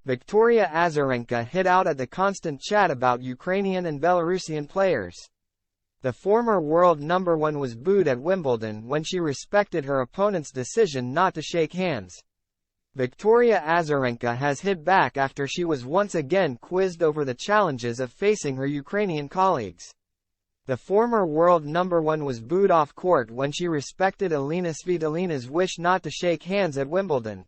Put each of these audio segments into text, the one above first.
Victoria Azarenka hit out at the constant chat about Ukrainian and Belarusian players. The former world number one was booed at Wimbledon when she respected her opponent's decision not to shake hands. Victoria Azarenka has hit back after she was once again quizzed over the challenges of facing her Ukrainian colleagues. The former world number one was booed off court when she respected Elena Svitolina's wish not to shake hands at Wimbledon.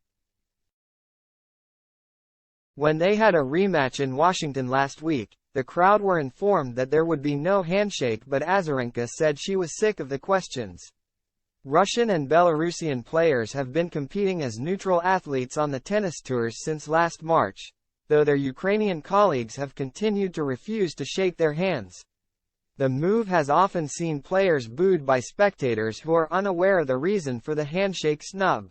When they had a rematch in Washington last week, the crowd were informed that there would be no handshake, but Azarenka said she was sick of the questions. Russian and Belarusian players have been competing as neutral athletes on the tennis tours since last March, though their Ukrainian colleagues have continued to refuse to shake their hands. The move has often seen players booed by spectators who are unaware of the reason for the handshake snub.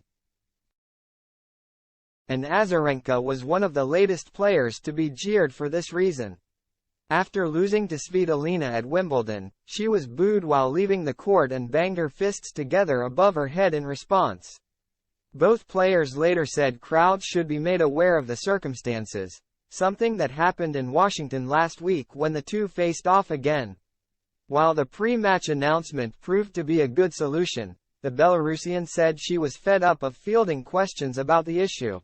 And Azarenka was one of the latest players to be jeered for this reason. After losing to Svitolina at Wimbledon, she was booed while leaving the court and banged her fists together above her head in response. Both players later said crowds should be made aware of the circumstances, something that happened in Washington last week when the two faced off again. While the pre-match announcement proved to be a good solution, the Belarusian said she was fed up of fielding questions about the issue.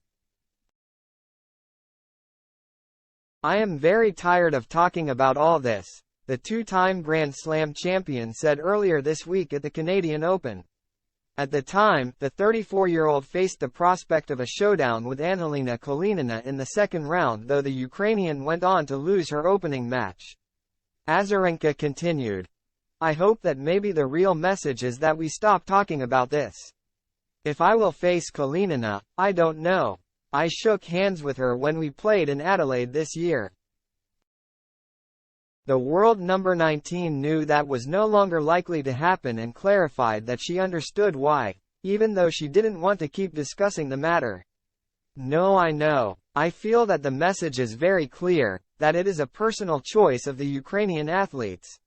"I am very tired of talking about all this," the two-time Grand Slam champion said earlier this week at the Canadian Open. At the time, the 34-year-old faced the prospect of a showdown with Anhelina Kalinina in the second round, though the Ukrainian went on to lose her opening match. Azarenka continued, "I hope that maybe the real message is that we stop talking about this. If I will face Kalinina, I don't know. I shook hands with her when we played in Adelaide this year." The world number 19 knew that was no longer likely to happen and clarified that she understood why, even though she didn't want to keep discussing the matter. "No, I know. I feel that the message is very clear, that it is a personal choice of the Ukrainian athletes.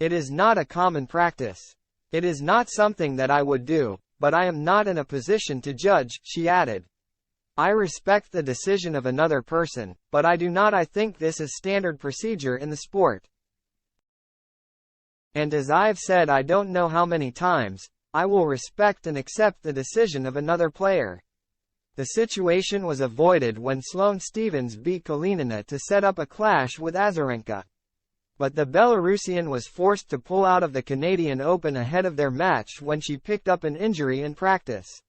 It is not a common practice. It is not something that I would do, but I am not in a position to judge," she added. "I respect the decision of another person, but I do not. I think this is standard procedure in the sport. And as I've said I don't know how many times, I will respect and accept the decision of another player." The situation was avoided when Sloane Stephens beat Kalinina to set up a clash with Azarenka. But the Belarusian was forced to pull out of the Canadian Open ahead of their match when she picked up an injury in practice.